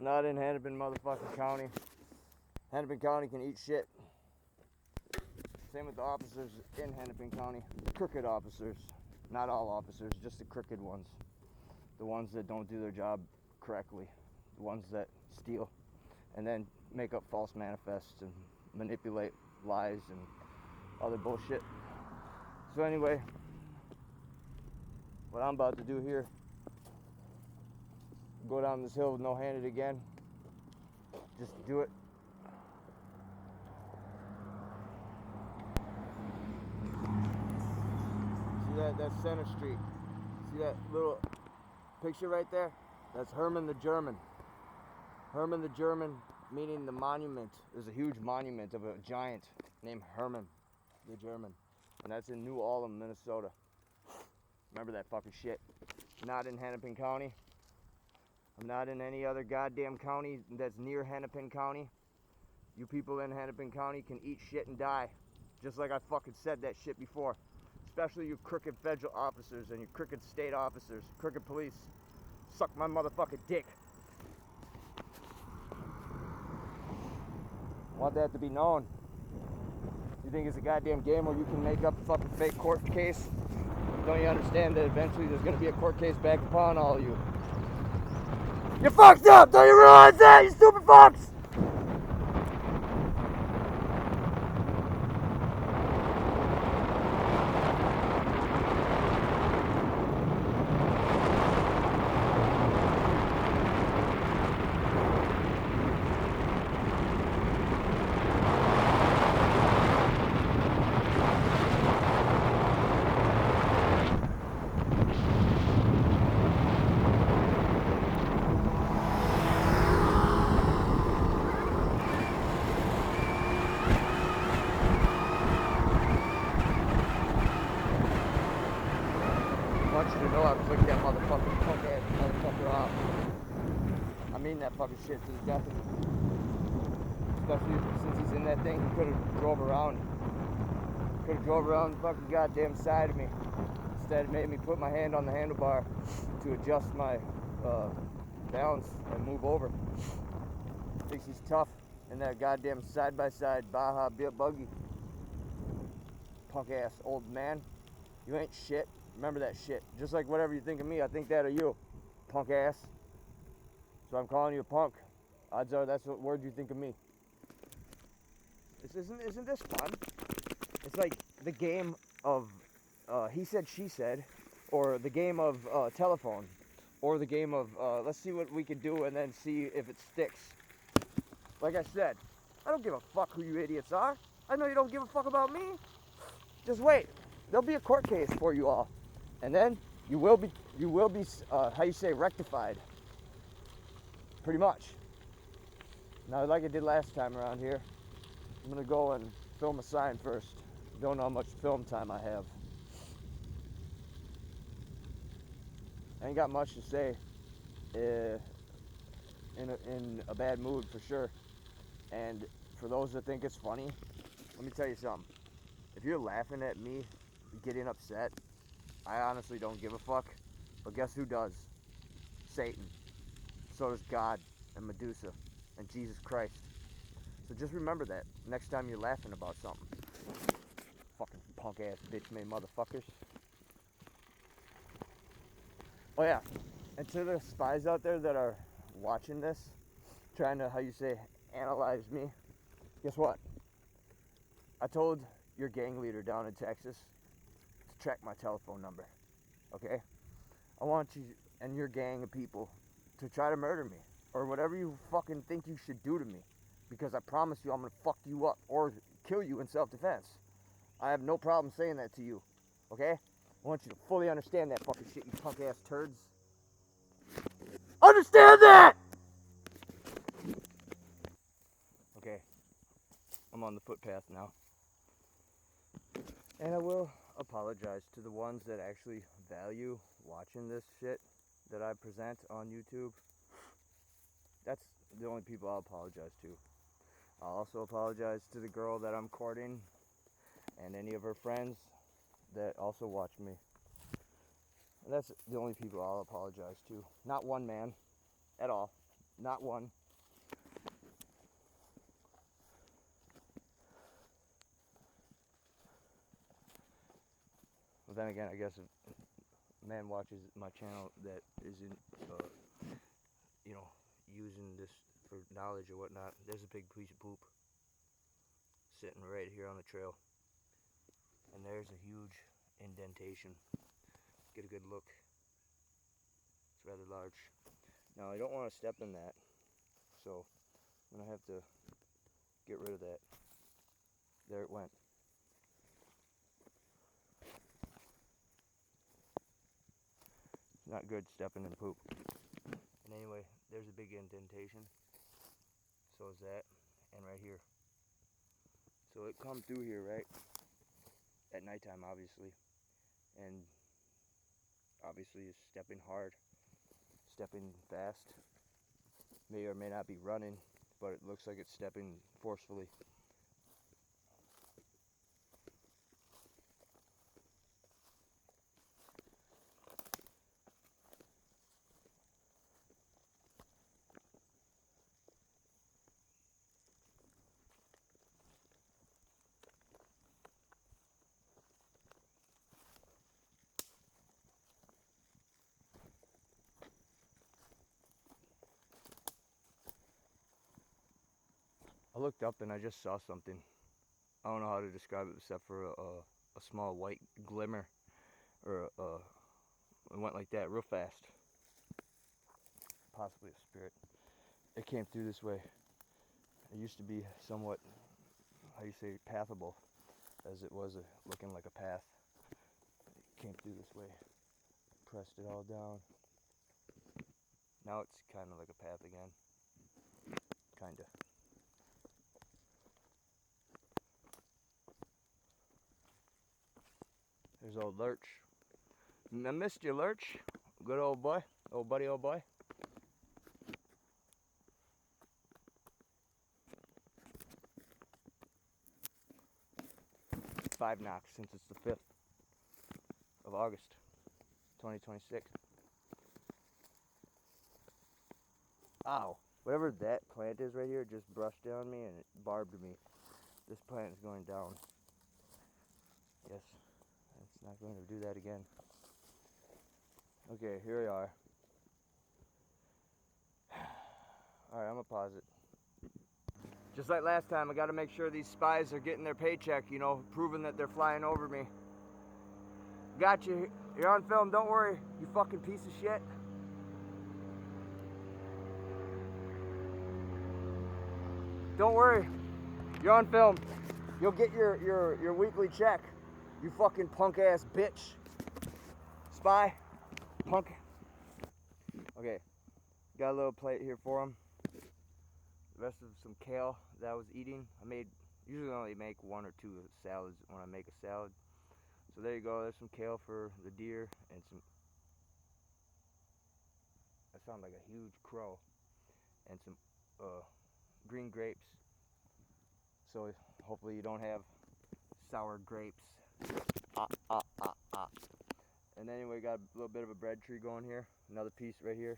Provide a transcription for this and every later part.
not in Hennepin motherfucking County. Hennepin County can eat shit. Same with the officers in Hennepin County. The crooked officers. Not all officers, just the crooked ones. The ones that don't do their job correctly. The ones that steal and then make up false manifests and manipulate lies and other bullshit. So anyway, what I'm about to do here, go down this hill no-handed again. Just do it. See that? That's Center Street. See that little picture right there? That's Herman the German. Herman the German, meaning the monument. There's a huge monument of a giant named Herman the German. And that's in New Ulm, Minnesota. Remember that fucking shit. Not in Hennepin County. I'm not in any other goddamn county that's near Hennepin County. You people in Hennepin County can eat shit and die. Just like I fucking said that shit before. Especially you crooked federal officers and you crooked state officers, crooked police. Suck my motherfucking dick. Want that to be known. You think it's a goddamn game where you can make up a fucking fake court case? Don't you understand that eventually there's gonna be a court case back upon all of you? You fucked up! Don't you realize that, you stupid fucks? I want you to know I flicked that motherfucking punk ass motherfucker off. I mean that fucking shit to the death of him. Especially since he's in that thing, he could have drove around. Could have drove around the fucking goddamn side of me. Instead it made me put my hand on the handlebar to adjust my balance and move over. Thinks he's tough in that goddamn side-by-side Baja buggy. Punk ass old man. You ain't shit. Remember that shit. Just like whatever you think of me, I think that of you, punk ass. So I'm calling you a punk. Odds are that's what word you think of me. Isn't this fun? It's like the game of he said, she said, or the game of telephone, or the game of let's see what we can do and then see if it sticks. Like I said, I don't give a fuck who you idiots are. I know you don't give a fuck about me. Just wait. There'll be a court case for you all. And then you will be how you say, rectified. Pretty much. Now, like I did last time around here, I'm gonna go and film a sign first. Don't know how much film time I have. I ain't got much to say. In a bad mood for sure. And for those that think it's funny, let me tell you something. If you're laughing at me getting upset, I honestly don't give a fuck. But guess who does? Satan. So does God and Medusa and Jesus Christ. So just remember that next time you're laughing about something. Fucking punk ass bitch made motherfuckers. Oh yeah, and to the spies out there that are watching this, trying to, how you say, analyze me, guess what? I told your gang leader down in Texas to track my telephone number, okay? I want you and your gang of people to try to murder me, or whatever you fucking think you should do to me, because I promise you I'm gonna fuck you up, or kill you in self-defense. I have no problem saying that to you, okay? I want you to fully understand that fucking shit, you punk-ass turds. Understand that! Okay, I'm on the footpath now. And I will apologize to the ones that actually value watching this shit that I present on YouTube. That's the only people I'll apologize to. I'll also apologize to the girl that I'm courting and any of her friends that also watch me. And that's the only people I'll apologize to. Not one man at all. not one. Well, then again, I guess if a man watches my channel that isn't, you know, using this for knowledge or whatnot, there's a big piece of poop sitting right here on the trail. And there's a huge indentation. Get a good look. It's rather large. Now I don't want to step in that, so I'm gonna have to get rid of that. There it went. It's not good stepping in poop. And anyway, there's a big indentation. So is that, and right here. So it come through here, right? At nighttime, obviously. And obviously it's stepping hard, stepping fast. May or may not be running, but it looks like it's stepping forcefully. I looked up and I just saw something. I don't know how to describe it except for a small white glimmer, or it went like that real fast. Possibly a spirit. It came through this way. It used to be somewhat, how you say, pathable, as it was looking like a path. It came through this way, pressed it all down. Now it's kind of like a path again. Kinda. There's old Lurch. I missed you, Lurch. Good old boy. Old buddy, old boy. Five knocks since it's the 5th of August, 2026. Ow. Whatever that plant is right here just brushed on me and it barbed me. This plant is going down. Yes, it's not going to do that again. Okay, here we are. Alright, I'm gonna pause it. Just like last time, I gotta make sure these spies are getting their paycheck, you know, proving that they're flying over me. Got you. You're on film, don't worry, you fucking piece of shit. Don't worry, you're on film. You'll get your weekly check, you fucking punk ass bitch. Spy, punk. Okay, got a little plate here for him. The rest of some kale that I was eating. Usually only make 1 or 2 salads when I make a salad. So there you go, there's some kale for the deer and some, that sounds like a huge crow, and some green grapes. So hopefully you don't have sour grapes. And anyway, got a little bit of a bread tree going here. Another piece right here.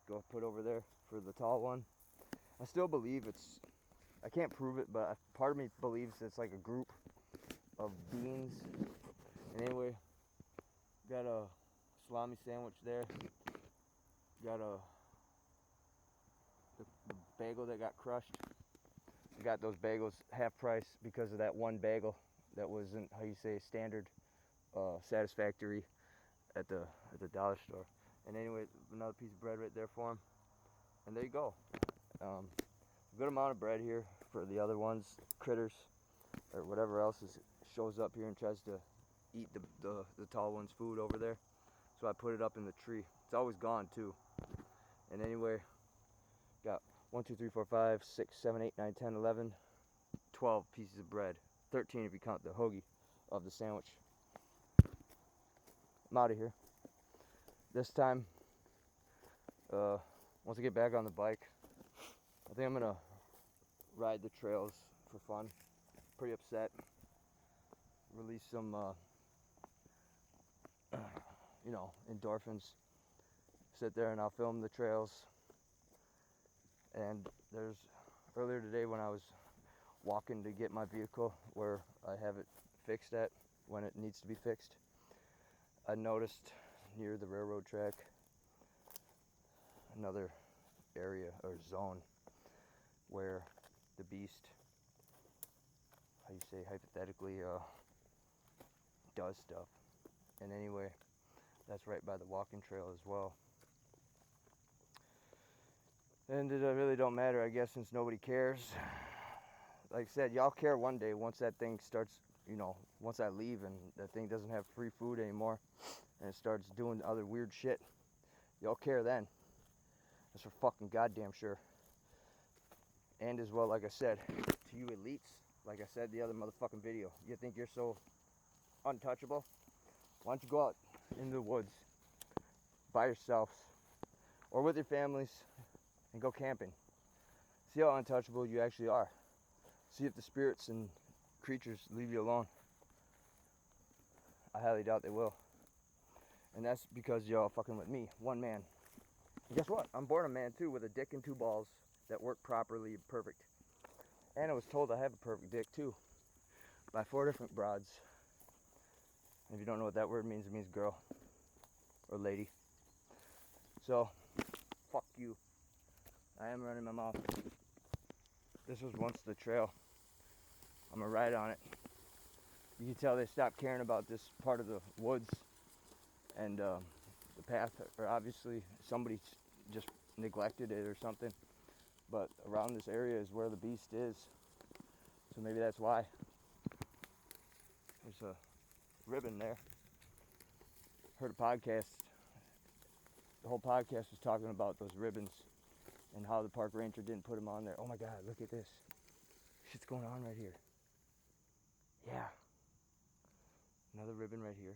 Go put over there for the tall one. I still believe I can't prove it, but part of me believes it's like a group of beings. And anyway, got a salami sandwich there. Got the bagel that got crushed. I got those bagels half price because of that one bagel that wasn't, how you say, standard satisfactory at the dollar store. And anyway, another piece of bread right there for him. And there you go. Good amount of bread here for the other ones, critters, or whatever else shows up here and tries to eat the tall one's food over there. So I put it up in the tree. It's always gone too. And anyway, got 1, 2, 3, 4, 5, 6, 7, 8, 9, 10, 11, 12 pieces of bread. 13 if you count the hoagie of the sandwich. I'm out of here. This time, once I get back on the bike, I think I'm gonna ride the trails for fun. Pretty upset. Release some, you know, endorphins. Sit there and I'll film the trails. And there's earlier today when I was walking to get my vehicle where I have it fixed at when it needs to be fixed, I noticed near the railroad track another area or zone where the beast, how you say, hypothetically does stuff. And anyway, that's right by the walking trail as well. And it really don't matter, I guess, since nobody cares. Like I said, y'all care one day once that thing starts, you know, once I leave and that thing doesn't have free food anymore and it starts doing other weird shit. Y'all care then. That's for fucking goddamn sure. And as well, like I said, to you elites, like I said the other motherfucking video, you think you're so untouchable? Why don't you go out into the woods by yourselves or with your families and go camping? See how untouchable you actually are. See if the spirits and creatures leave you alone. I highly doubt they will. And that's because y'all fucking with me, one man. And guess what? I'm born a man too, with a dick and two balls that work properly, perfect. And I was told I have a perfect dick too, by 4 different broads. And if you don't know what that word means, it means girl or lady. So, fuck you. I am running my mouth. This was once the trail. I'm gonna ride on it. You can tell they stopped caring about this part of the woods and the path, or obviously somebody just neglected it or something. But around this area is where the beast is, so maybe that's why. There's a ribbon there. Heard a podcast. The whole podcast was talking about those ribbons and how the park ranger didn't put them on there. Oh my god, look at this. Shit's going on right here. Yeah. Another ribbon right here.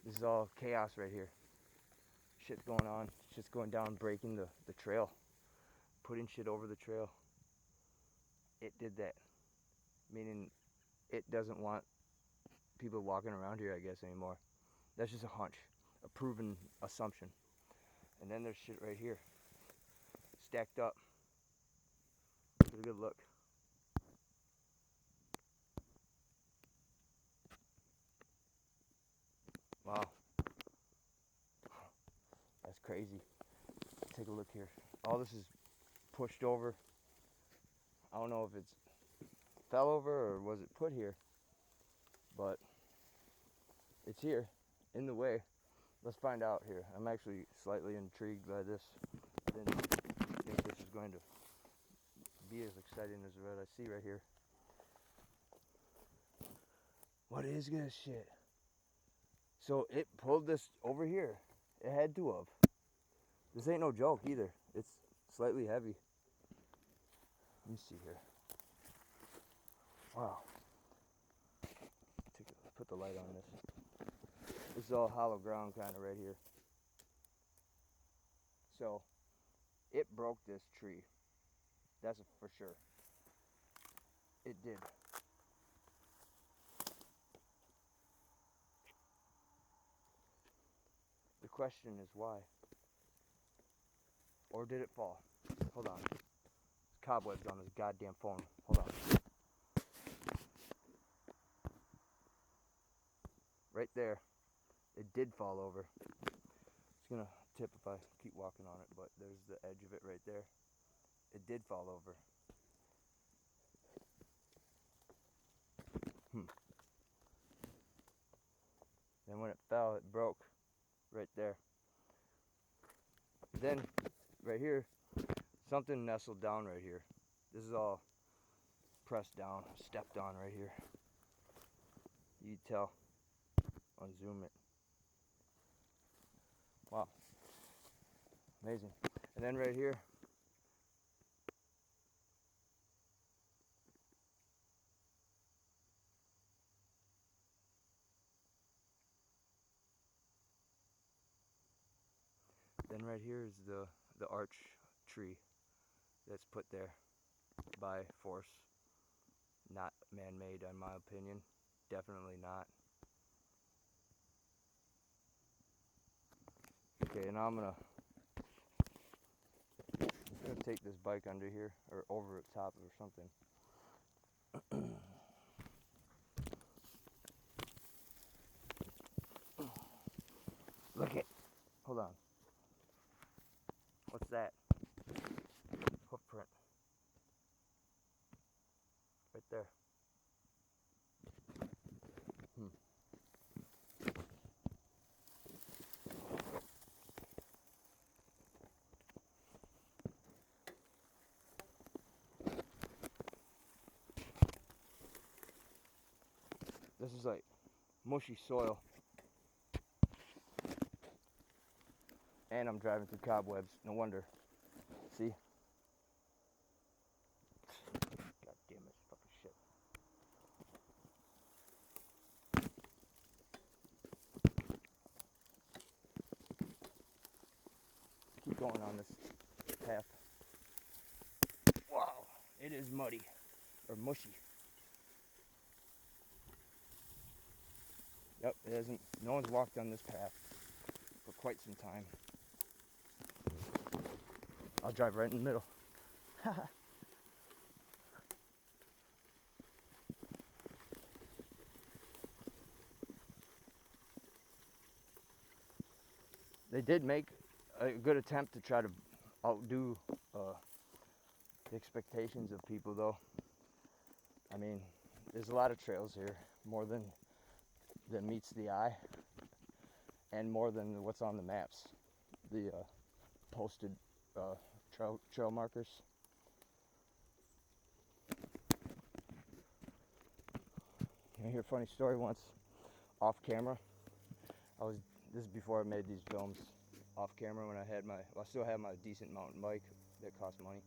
This is all chaos right here. Shit's going on. Shit's going down, breaking the trail. Putting shit over the trail. It did that. Meaning it doesn't want people walking around here, I guess, anymore. That's just a hunch. A proven assumption. And then there's shit right here. Stacked up. Get a good look. Wow. That's crazy. Take a look here. All this is pushed over. I don't know if it's fell over or was it put here, but it's here in the way. Let's find out here. I'm actually slightly intrigued by this. I didn't think this was going to be as exciting as what I see right here. What is this shit? So it pulled this over here. It had to have. This ain't no joke either. It's slightly heavy. Let me see here. Wow. Put the light on this. This is all hollow ground kind of right here. So it broke this tree. That's for sure. It did. The question is why? Or did it fall? Hold on. There's cobwebs on this goddamn phone. Hold on. Right there. It did fall over. It's gonna tip if I keep walking on it, but there's the edge of it right there. It did fall over. Then when it fell, it broke right there. Then, right here, something nestled down right here. This is all pressed down, stepped on right here. You can tell. Unzoom it. Wow. Amazing. And then right here, is the arch tree that's put there by force. Not man-made, in my opinion. Definitely not. Okay, and I'm gonna I'm gonna take this bike under here or over the top or something. Look it. Hold on. What's that? Hoof print. Right there. This is like mushy soil. And I'm driving through cobwebs. No wonder. See? God damn it, fucking shit. Keep going on this path. Wow, it is muddy. Or mushy. Yep, it isn't. No one's walked on this path for quite some time. I'll drive right in the middle. They did make a good attempt to try to outdo the expectations of people, though. I mean, there's a lot of trails here, more than meets the eye, and more than what's on the maps, the posted trail markers. I hear a funny story once, off camera. This is before I made these films, off camera when I had I still have my decent mountain bike that cost money.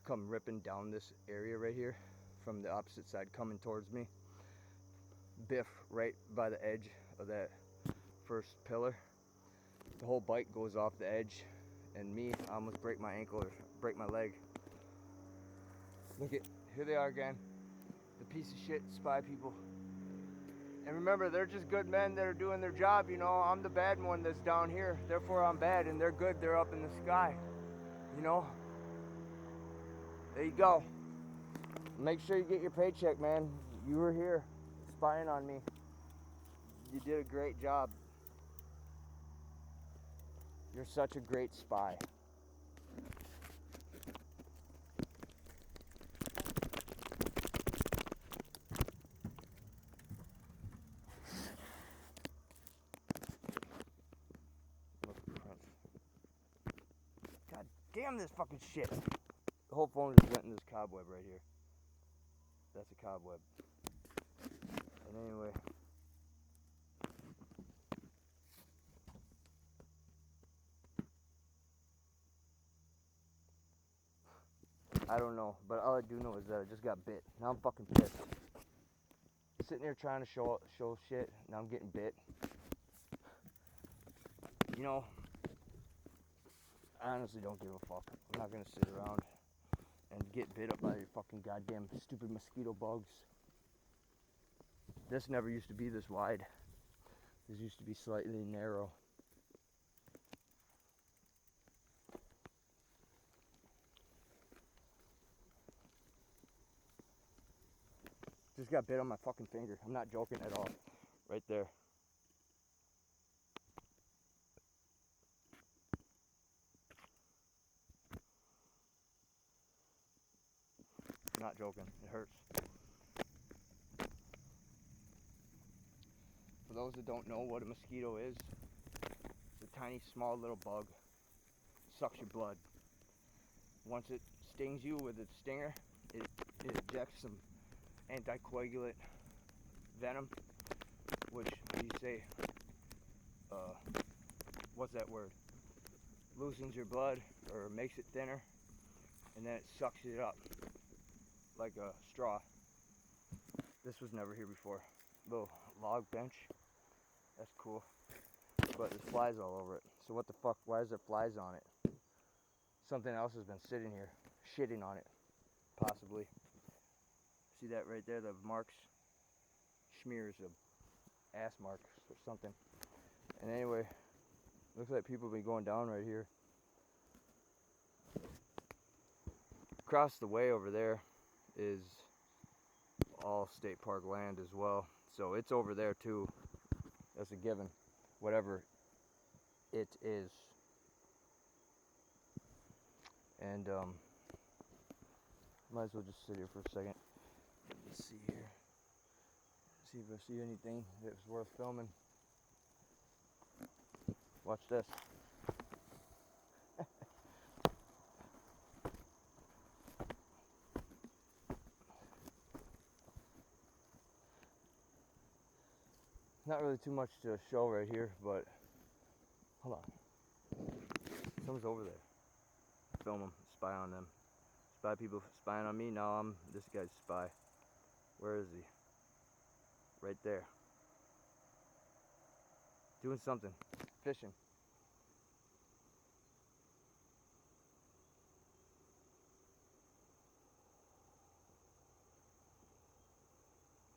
Come ripping down this area right here from the opposite side, coming towards me. Biff right by the edge of that first pillar. The whole bike goes off the edge, and I almost break my ankle or break my leg. Look at, here they are again, the piece of shit spy people. And remember, they're just good men that are doing their job, you know. I'm the bad one that's down here, therefore I'm bad, and they're good, they're up in the sky, you know. There you go. Make sure you get your paycheck, man. You were here spying on me. You did a great job. You're such a great spy. God damn this fucking shit. The whole phone just went in this cobweb right here. That's a cobweb. And anyway. I don't know, but all I do know is that I just got bit. Now I'm fucking pissed. Sitting there trying to show shit, now I'm getting bit. You know, I honestly don't give a fuck. I'm not gonna sit around and get bit up by your fucking goddamn stupid mosquito bugs. This never used to be this wide. This used to be slightly narrow. Just got bit on my fucking finger. I'm not joking at all. Right there. I'm not joking. It hurts. For those that don't know what a mosquito is, it's a tiny, small little bug. Sucks your blood. Once it stings you with its stinger, it ejects some anticoagulant venom, which you say, what's that word? Loosens your blood or makes it thinner, and then it sucks it up like a straw. This was never here before. Little log bench. That's cool. But there's flies all over it. So what the fuck? Why is there flies on it? Something else has been sitting here, shitting on it, possibly. See that right there? The marks, smears of ass marks or something. And anyway, looks like people have been going down right here. across the way over there is all state park land as well. So it's over there too. That's a given. Whatever it is. And might as well just sit here for a second. Let's see here. See if I see anything that's worth filming. Watch this. Not really too much to show right here, but hold on. Someone's over there. Film them, spy on them. Spy people spying on me. Now I'm this guy's spy. Where is he? Right there. Doing something. Fishing.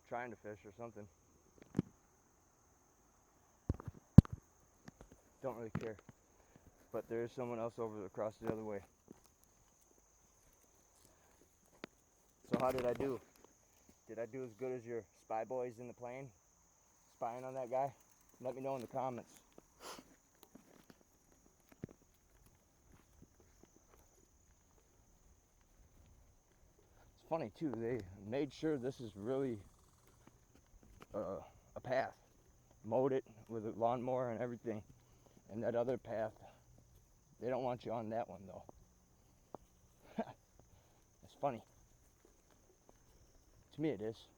Trying to fish or something. Don't really care. But there is someone else over across the other way. So how did I do? Did I do as good as your spy boys in the plane? Spying on that guy? Let me know in the comments. It's funny too, they made sure this is really a path. Mowed it with a lawnmower and everything. And that other path, they don't want you on that one though. It's funny. To me it is.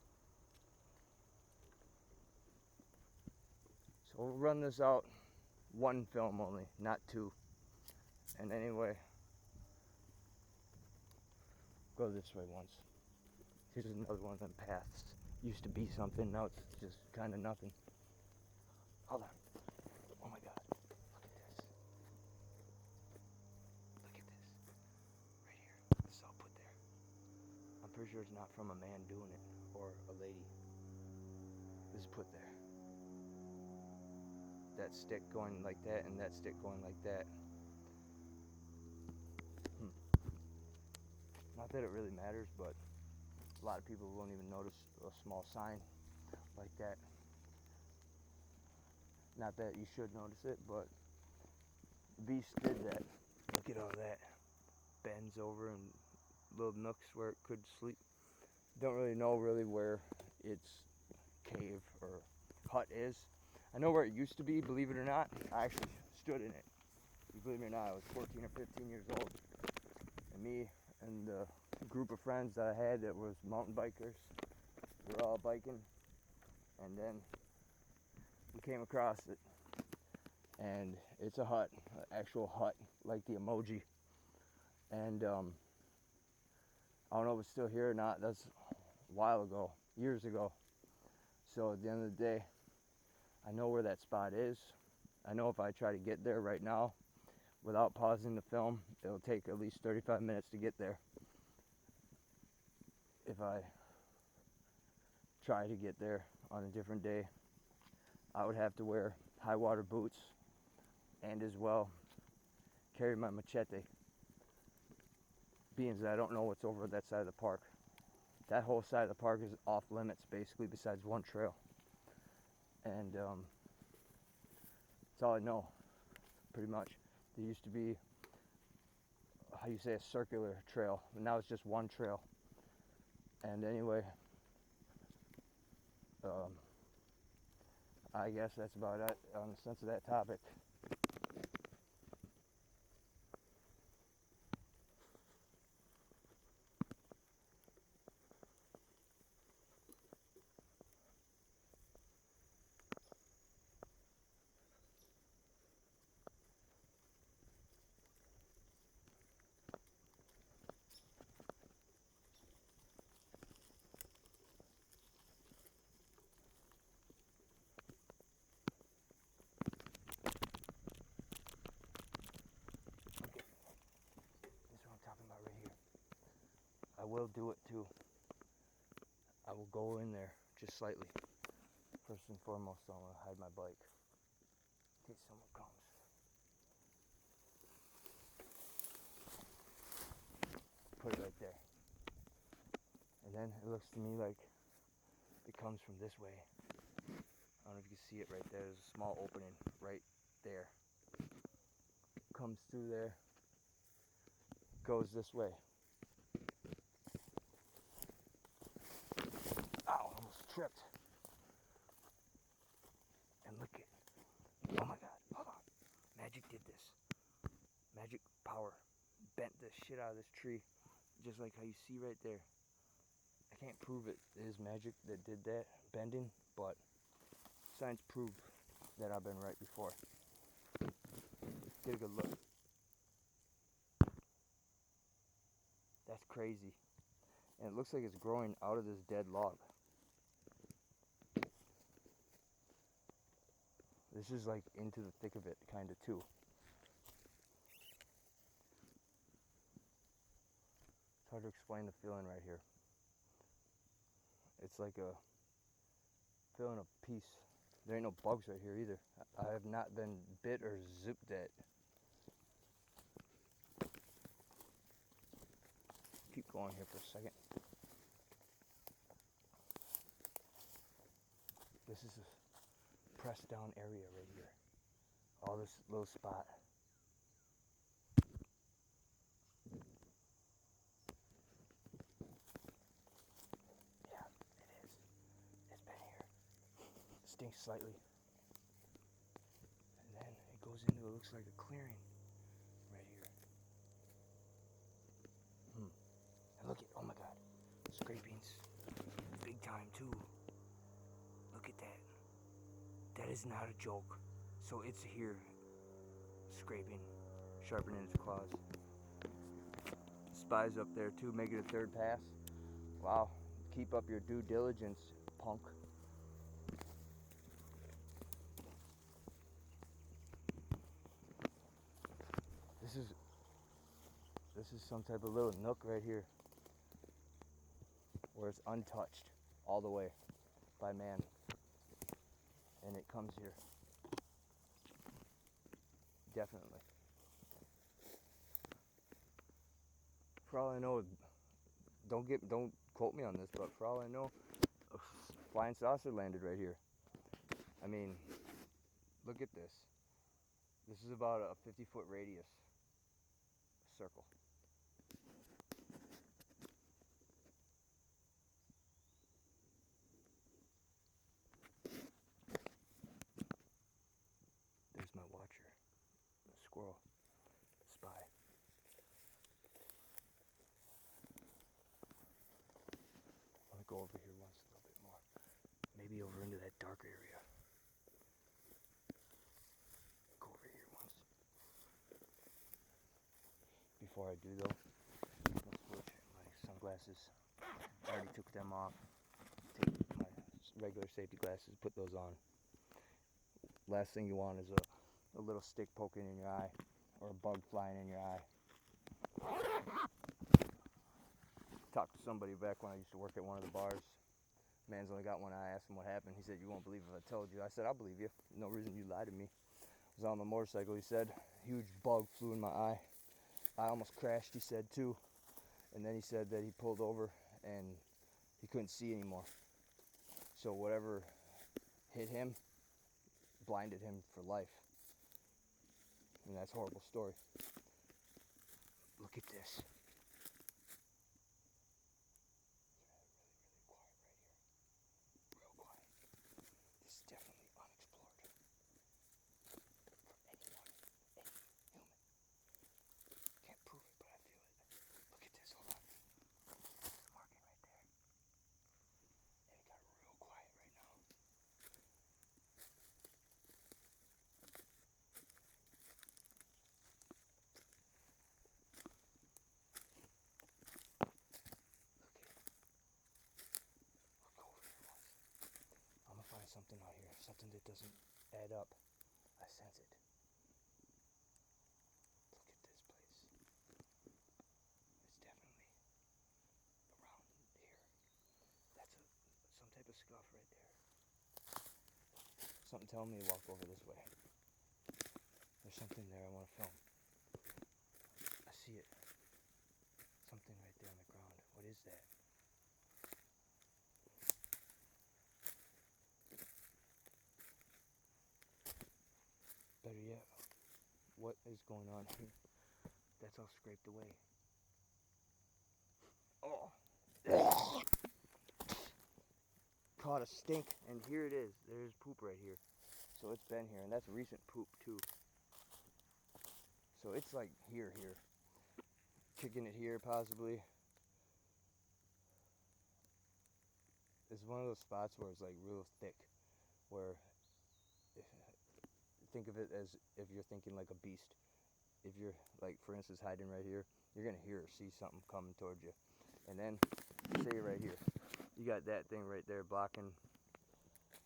So we'll run this out one film only, not two. And anyway, go this way once. Here's another one of them paths. Used to be something, now it's just kind of nothing. Hold on. Oh my God. Look at this. Look at this. Right here. This is all put there. I'm pretty sure it's not from a man doing it or a lady. This is put there. That stick going like that and that stick going like that. Not that it really matters, but a lot of people won't even notice a small sign like that. Not that you should notice it, but the beast did that. Look at all that. Bends over and little nooks where it could sleep. Don't really know where its cave or hut is. I know where it used to be, believe it or not. I actually stood in it. You believe me or not, I was 14 or 15 years old. And me and the group of friends that I had that was mountain bikers, we were all biking. And then we came across it. And it's a hut, an actual hut, like the emoji. And I don't know if it's still here or not. That's a while ago, years ago. So at the end of the day, I know where that spot is. I know if I try to get there right now without pausing the film, it'll take at least 35 minutes to get there. If I try to get there on a different day, I would have to wear high water boots and as well carry my machete, being that I don't know what's over that side of the park. That whole side of the park is off limits basically, besides one trail. And that's all I know, pretty much. There used to be, how you say, a circular trail, and now it's just one trail. And anyway, I guess that's about it on the sense of that topic. Talking about right here. I will do it too. I will go in there just slightly. First and foremost, I'm gonna hide my bike in case someone comes. put it right there. And then it looks to me like it comes from this way. I don't know if you can see it right there. There's a small opening right there. Comes through there, goes this way. Ow, almost tripped. And look at, oh my God, hold on. Magic did this. Magic power bent the shit out of this tree, just like how you see right there. I can't prove it is magic that did that bending, but science proved that I've been right before. Get a good look. That's crazy. And it looks like it's growing out of this dead log. This is like into the thick of it, kind of too. It's hard to explain the feeling right here. It's like a feeling of peace. There ain't no bugs right here either. I have not been bit or zipped at. Keep going here for a second. This is a pressed down area right here. All this little spot. Yeah, it is. It's been here. It stinks slightly. And then it goes into, it looks like a clearing right here. And look at, oh my God, scrapings. Big time too. Look at that. That is not a joke. So it's here, scraping, sharpening its claws. Spy's up there too, making a third pass. Wow, keep up your due diligence, punk. This is some type of little nook right here where it's untouched all the way by man. And it comes here. Definitely. For all I know, don't quote me on this, but for all I know, a flying saucer landed right here. I mean, look at this. This is about a 50-foot radius circle. There's my watcher, the squirrel, the spy. Let me go over here once a little bit more. Maybe over into that dark area. Go over here once. Before I do though, let's switch my sunglasses. I already took them off. Take my regular safety glasses, put those on. Last thing you want is a little stick poking in your eye or a bug flying in your eye. Talked to somebody back when I used to work at one of the bars. Man's only got one eye. I asked him what happened. He said, "You won't believe if I told you." I said, "I'll believe you. No reason you lie to me." I was on my motorcycle, he said. Huge bug flew in my eye. I almost crashed, he said, too. And then he said that he pulled over and he couldn't see anymore. So whatever hit him blinded him for life. And that's a horrible story. Look at this. Really quiet right here. Real quiet. This is definitely unexplored. For anyone, any human. Can't prove it, but I feel it. Look at this, hold on. There's a marking right there. And it got real quiet right now. I'm gonna find something out here, something that doesn't add up. I sense it. Look at this place. It's definitely around here. That's some type of scuff right there. Something telling me to walk over this way. There's something there I want to film. I see it. Something right there. is that? Better yet, what is going on here? That's all scraped away. Oh. Caught a stink, and here it is. There's poop right here. So it's been here, and that's recent poop too. So it's like here. Kicking it here possibly. It's one of those spots where it's like real thick, where think of it as if you're thinking like a beast. If you're like, for instance, hiding right here, you're gonna hear or see something coming towards you. And then say right here, you got that thing right there blocking.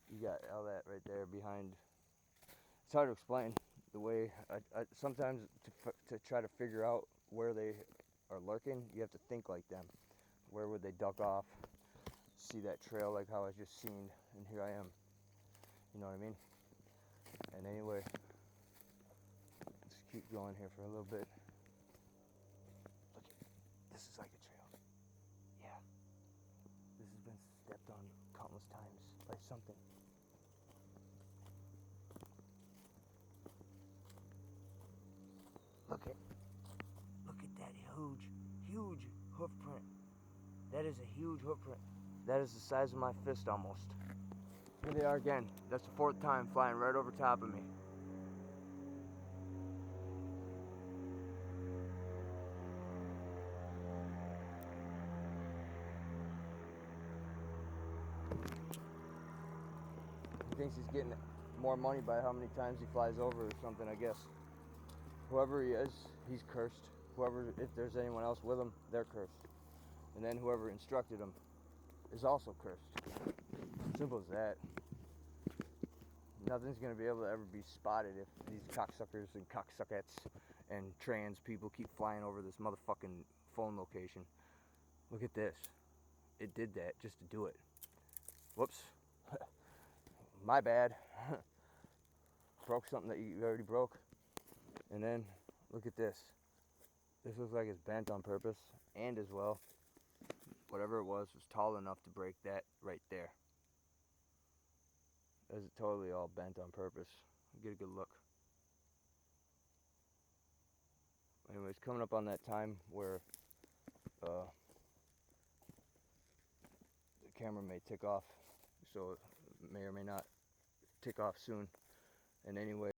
You got all that right there behind. It's hard to explain the way I sometimes to try to figure out where they are lurking, you have to think like them. Where would they duck off? See that trail like how I just seen, and here I am. You know what I mean? And anyway, let's keep going here for a little bit. Look, this is like a trail. Yeah, this has been stepped on countless times by something. Look at that huge hoof print. That is a huge hoof print. That is the size of my fist almost. Here they are again. That's the 4th time flying right over top of me. He thinks he's getting more money by how many times he flies over or something, I guess. Whoever he is, he's cursed. Whoever, if there's anyone else with him, they're cursed. And then whoever instructed him is also cursed. Simple as that. Nothing's going to be able to ever be spotted if these cocksuckers and cocksuckettes and trans people keep flying over this motherfucking phone location. Look at this. It did that just to do it. Whoops. My bad. Broke something that you already broke. And then look at this. This looks like it's bent on purpose, and as well, whatever it was tall enough to break that right there. That's totally all bent on purpose. Get a good look. Anyways, coming up on that time where the camera may tick off, so it may or may not tick off soon. And anyway,